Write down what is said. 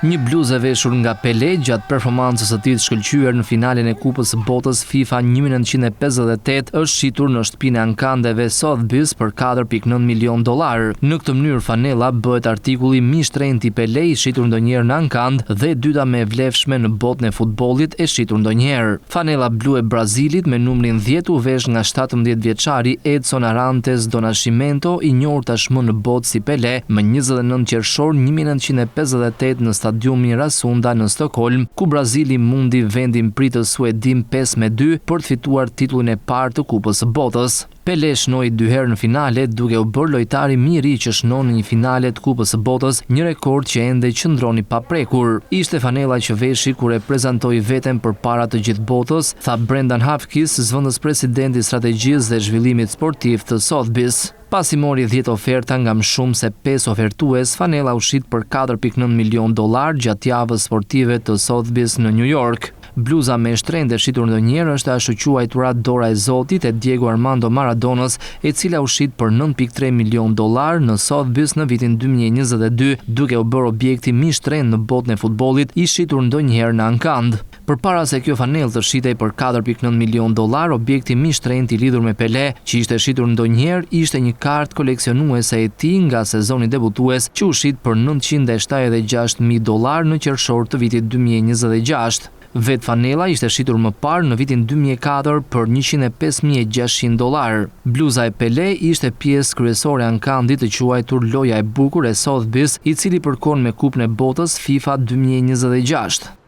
Një bluzë e veshur nga Pelé gjatë performancës së tij të shkëlqyer në finalen e Kupës së Botës FIFA 1958 është shitur në shtëpinë e ankandeve Sotheby's për $4.9 milion. Në këtë mënyrë Fanella bëhet artikulli më i shtrenjtë i Pelé i shitur ndonjëherë në ankand dhe e dyta më e vlefshme në botën e futbollit e shitur ndonjëherë. Fanella blu e Brazilit me numrin 10 u vesh nga 17 vjeçari Edson Arantes do Nascimento, i njohur tashmë në botë si Pelé, më 29 qershor 1958 në stadiumin Rasunda në Stockholm, ku Brazili mundi vendin pritës suedim 5-2 për të fituar titullin e parë të Kupës së Botës. Pelé shnoi 2 herë në finale, duke u bërë lojtari më i ri që shnon në një finale të Kupës së Botës, një rekord që ende qëndroni pa prekur. Ishte Fanella që veshi kur e prezantoi veten përpara të gjithë botës, tha Brendan Hafkis, zëvendës presidenti i strategjisë dhe zhvillimit sportiv të Sotheby's. Pasi mori 10 oferta nga më shumë se 5 ofertues, Fanella u shit për $4.9 milion gjatë javës sportive të Sotheby's në New York. Bluza me shtrenjtë e shitur ndonjëherë është ashtu quajtura Dora e Zotit e Diego Armando Maradonës, e cila u shit për $9.3 milion në Sotheby's në vitin 2022, duke u bërë objekti më i shtrenjtë në botën e futbollit i shitur ndonjëherë në ankand. Përpara se kjo fanellë të shitej për $4.9 milion, objekti më i shtrenjtë i lidhur me Pelé, që ishte shitur ndonjëherë, ishte një kartë koleksionuese e tij nga sezoni debutues, që u shit për $976.000 në qershor të vitit 2026. Vet Fanella ishte shitur më parë në vitin 2004 për $105.600. Bluza e Pelé ishte pjesë kryesore e ankandit të quajtur Loja e bukur e Sotheby's, i cili përkon me Kupën e Botës FIFA 2026.